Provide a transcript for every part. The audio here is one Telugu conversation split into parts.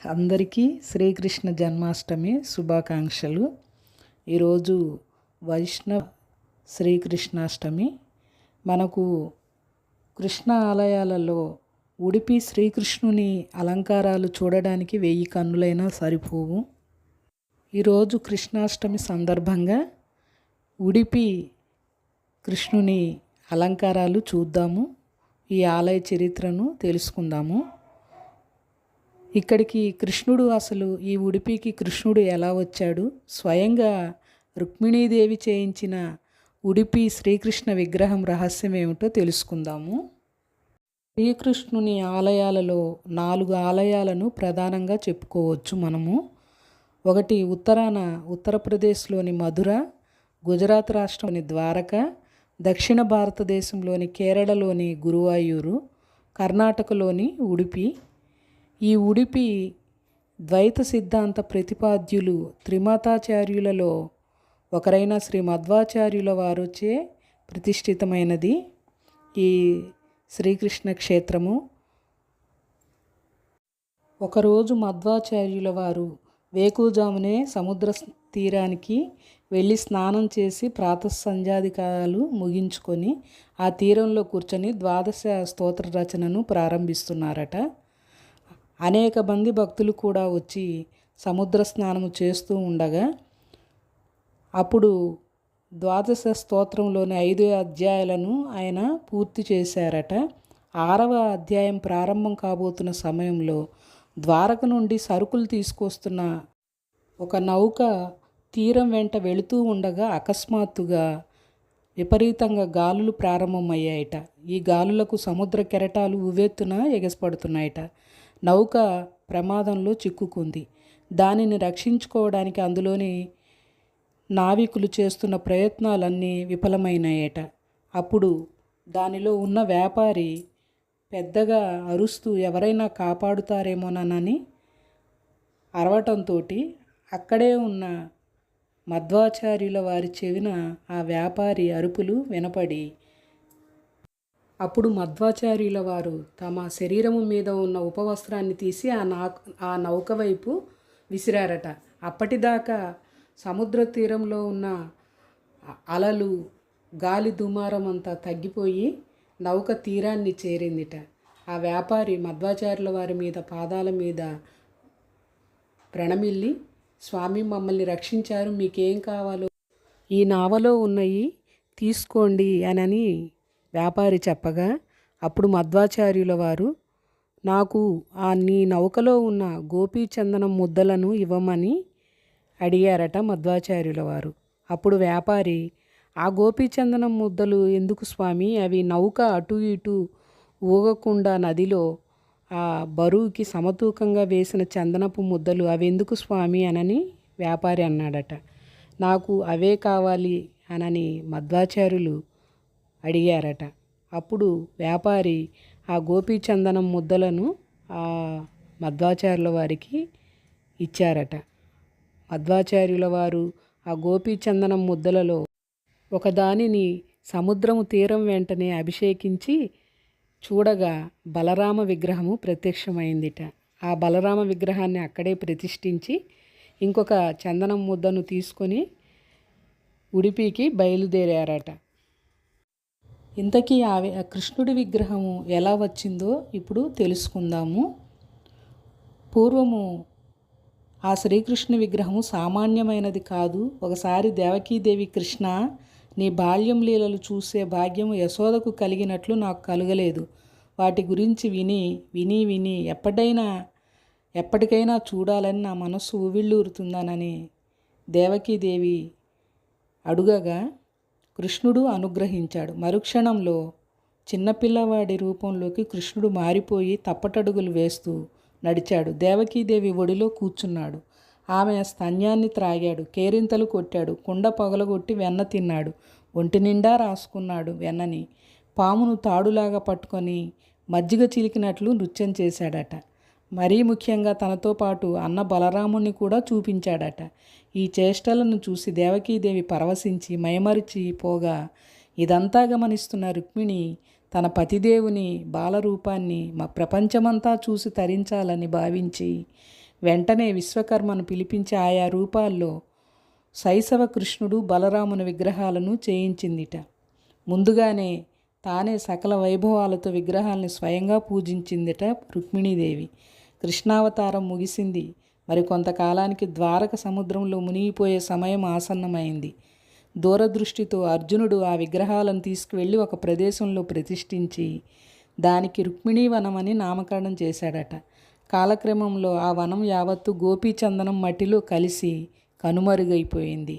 అందరికీ శ్రీకృష్ణ జన్మాష్టమి శుభాకాంక్షలు. ఈరోజు వైష్ణవ శ్రీకృష్ణాష్టమి. మనకు కృష్ణ ఆలయాలలో ఉడిపి శ్రీకృష్ణుని అలంకారాలు చూడడానికి 1000 కన్నులైనా సరిపోవు. ఈరోజు కృష్ణాష్టమి సందర్భంగా ఉడిపి కృష్ణుని అలంకారాలు చూద్దాము. ఈ ఆలయ చరిత్రను తెలుసుకుందాము. ఇక్కడికి కృష్ణుడు అసలు ఈ ఉడిపికి కృష్ణుడు ఎలా వచ్చాడు, స్వయంగా రుక్మిణీదేవి చేయించిన ఉడిపి శ్రీకృష్ణ విగ్రహం రహస్యం ఏమిటో తెలుసుకుందాము. శ్రీకృష్ణుని ఆలయాలలో 4 ఆలయాలను ప్రధానంగా చెప్పుకోవచ్చు మనము. ఒకటి ఉత్తరాన ఉత్తరప్రదేశ్లోని మధుర, గుజరాత్ రాష్ట్రంలోని ద్వారక, దక్షిణ భారతదేశంలోని కేరళలోని గురువాయూరు, కర్ణాటకలోని ఉడిపి. ఈ ఉడిపి ద్వైత సిద్ధాంత ప్రతిపాద్యులు త్రిమతాచార్యులలో ఒకరైన శ్రీ మధ్వాచార్యుల వారుచే ప్రతిష్ఠితమైనది ఈ శ్రీకృష్ణ క్షేత్రము. ఒకరోజు మధ్వాచార్యుల వారు వేకువజామునే సముద్ర తీరానికి వెళ్ళి స్నానం చేసి ప్రాతఃసంధ్యాదికాలు ముగించుకొని ఆ తీరంలో కూర్చొని 12 స్తోత్ర రచనను ప్రారంభిస్తున్నారట. అనేక మంది భక్తులు కూడా వచ్చి సముద్ర స్నానము చేస్తూ ఉండగా అప్పుడు 12 స్తోత్రంలోని 5 అధ్యాయాలను ఆయన పూర్తి చేశారట. 6వ అధ్యాయం ప్రారంభం కాబోతున్న సమయంలో ద్వారక నుండి సరుకులు తీసుకొస్తున్న ఒక నౌక తీరం వెంట వెళుతూ ఉండగా అకస్మాత్తుగా విపరీతంగా గాలులు ప్రారంభమయ్యాయట. ఈ గాలులకు సముద్ర కెరటాలు ఉవ్వెత్తున ఎగసిపడుతున్నాయట. నౌక ప్రమాదంలో చిక్కుకుంది. దానిని రక్షించుకోవడానికి అందులోని నావికులు చేస్తున్న ప్రయత్నాలన్నీ విఫలమైనాయట. అప్పుడు దానిలో ఉన్న వ్యాపారి పెద్దగా అరుస్తూ ఎవరైనా కాపాడుతారేమోనని అరవటంతో అక్కడే ఉన్న మధ్వాచార్యుల వారి చెవిన ఆ వ్యాపారి అరుపులు వినపడి అప్పుడు మధ్వాచార్యుల వారు తమ శరీరము మీద ఉన్న ఉపవస్త్రాన్ని తీసి ఆ నౌక వైపు విసిరారట. అప్పటిదాకా సముద్ర తీరంలో ఉన్న అలలు, గాలి దుమారం అంతా తగ్గిపోయి నౌక తీరాన్ని చేరిందిట. ఆ వ్యాపారి మధ్వాచార్యుల వారి మీద పాదాల మీద ప్రణమిల్లి, స్వామి మమ్మల్ని రక్షించారు, మీకేం కావాలో ఈ నావలో ఉన్నాయి తీసుకోండి అని వ్యాపారి చెప్పగా అప్పుడు మధ్వాచార్యుల వారు నాకు నీ నౌకలో ఉన్న గోపీచందనం ముద్దలను ఇవ్వమని అడిగారట మధ్వాచార్యుల వారు. అప్పుడు వ్యాపారి ఆ గోపీచందనం ముద్దలు ఎందుకు స్వామి, అవి నౌక అటు ఇటు ఊగకుండా నదిలో ఆ బరువుకి సమతూకంగా వేసిన చందనపు ముద్దలు, అవి ఎందుకు స్వామి అని వ్యాపారి అన్నాడట. నాకు అవే కావాలి అని మధ్వాచార్యులు అడిగారట. అప్పుడు వ్యాపారి ఆ గోపీచందనం ముద్దలను ఆ మధ్వాచార్యుల వారికి ఇచ్చారట. మధ్వాచార్యుల వారు ఆ గోపీచందనం ముద్దలలో ఒకదానిని సముద్రము తీరం వెంటనే అభిషేకించి చూడగా బలరామ విగ్రహము ప్రత్యక్షమైందిట. ఆ బలరామ విగ్రహాన్ని అక్కడే ప్రతిష్ఠించి ఇంకొక చందనం ముద్దను తీసుకొని ఉడిపికి బయలుదేరారట. ఇంతకీ ఆ కృష్ణుడి విగ్రహము ఎలా వచ్చిందో ఇప్పుడు తెలుసుకుందాము. పూర్వము ఆ శ్రీకృష్ణ విగ్రహము సామాన్యమైనది కాదు. ఒకసారి దేవకీదేవి, కృష్ణ నీ బాల్యం లీలలు చూసే భాగ్యము యశోదకు కలిగినట్లు నాకు కలగలేదు. వాటి గురించి విని విని విని ఎప్పటికైనా చూడాలని నా మనస్సు ఉవ్విళ్ళూరుతుందనని దేవకీదేవి అడుగగా కృష్ణుడు అనుగ్రహించాడు. మరుక్షణంలో చిన్నపిల్లవాడి రూపంలోకి కృష్ణుడు మారిపోయి తప్పటడుగులు వేస్తూ నడిచాడు. దేవకీదేవి ఒడిలో కూర్చున్నాడు. ఆమె స్తన్యాన్ని త్రాగాడు, కేరింతలు కొట్టాడు, కుండ పగలగొట్టి వెన్న తిన్నాడు, ఒంటి నిండా రాసుకున్నాడు వెన్నని. పామును తాడులాగా పట్టుకొని మజ్జిగ చిలికినట్లు నృత్యం చేశాడట. మరీ ముఖ్యంగా తనతో పాటు అన్న బలరాముణ్ణి కూడా చూపించాడట. ఈ చేష్టలను చూసి దేవకీదేవి పరవశించి మైమరిచి పోగా ఇదంతా గమనిస్తున్న రుక్మిణి తన పతిదేవుని బాలరూపాన్ని ప్రపంచమంతా చూసి తరించాలని భావించి వెంటనే విశ్వకర్మను పిలిపించి ఆయా రూపాల్లో శైశవ కృష్ణుడు బలరాముని విగ్రహాలను చేయించిందిట. ముందుగానే తానే సకల వైభవాలతో విగ్రహాల్ని స్వయంగా పూజించిందిట రుక్మిణీదేవి. కృష్ణావతారం ముగిసింది. మరి కొంతకాలానికి ద్వారక సముద్రంలో మునిగిపోయే సమయం ఆసన్నమైంది. దూరదృష్టితో అర్జునుడు ఆ విగ్రహాలను తీసుకువెళ్ళి ఒక ప్రదేశంలో ప్రతిష్ఠించి దానికి రుక్మిణీవనం అని నామకరణం చేశాడట. కాలక్రమంలో ఆ వనం యావత్తు గోపీచందనం మట్టిలో కలిసి కనుమరుగైపోయింది.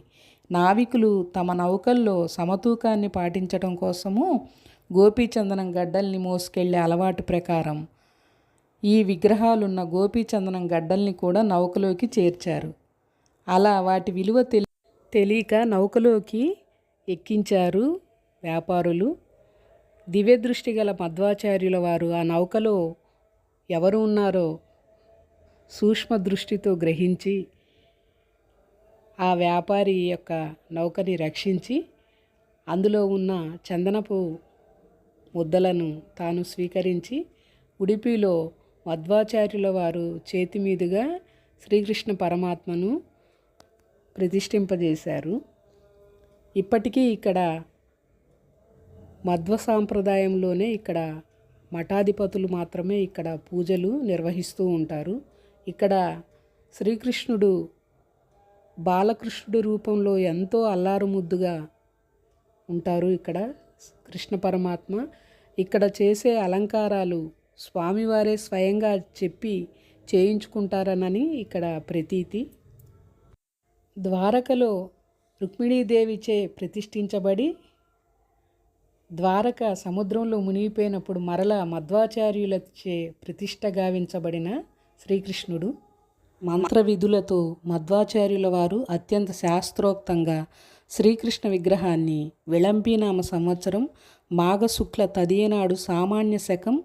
నావికులు తమ నౌకల్లో సమతూకాన్ని పాటించడం కోసము గోపీచందనం గడ్డల్ని మోసుకెళ్లే అలవాటు ప్రకారం ఈ విగ్రహాలున్న గోపీచందనం గడ్డల్ని కూడా నౌకలోకి చేర్చారు. అలా వాటి విలువ తెలియక నౌకలోకి ఎక్కించారు వ్యాపారులు. దివ్యదృష్టి గల మధ్వాచార్యుల వారు ఆ నౌకలో ఎవరు ఉన్నారో సూక్ష్మ దృష్టితో గ్రహించి ఆ వ్యాపారి యొక్క నౌకని రక్షించి అందులో ఉన్న చందనపు ముద్దలను తాను స్వీకరించి ఉడిపిలో మధ్వాచార్యుల వారు చేతి మీదుగా శ్రీకృష్ణ పరమాత్మను ప్రతిష్ఠింపజేశారు. ఇప్పటికీ ఇక్కడ మధ్వ సాంప్రదాయంలోనే ఇక్కడ మఠాధిపతులు మాత్రమే ఇక్కడ పూజలు నిర్వహిస్తూ ఉంటారు. ఇక్కడ శ్రీకృష్ణుడు బాలకృష్ణుడి రూపంలో ఎంతో అల్లారుముద్దుగా ఉంటారు. ఇక్కడ కృష్ణ పరమాత్మ ఇక్కడ చేసే అలంకారాలు స్వామివారే స్వయంగా చెప్పి చేయించుకుంటారనని ఇక్కడ ప్రతీతి. ద్వారకలో రుక్మిణీదేవిచే ప్రతిష్ఠించబడి ద్వారక సముద్రంలో మునిగిపోయినప్పుడు మరలా మధ్వాచార్యులచే ప్రతిష్ఠ గావించబడిన శ్రీకృష్ణుడు మంత్ర విధులతో మధ్వాచార్యుల వారు అత్యంత శాస్త్రోక్తంగా శ్రీకృష్ణ విగ్రహాన్ని విళంబీనామ సంవత్సరం మాఘశుక్ల తదియనాడు సామాన్య శకం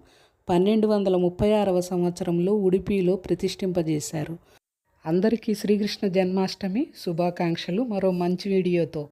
1236వ సంవత్సరంలో ఉడిపిలో ప్రతిష్ఠింపజేశారు. అందరికీ శ్రీకృష్ణ జన్మాష్టమి శుభాకాంక్షలు. మరో మంచి వీడియోతో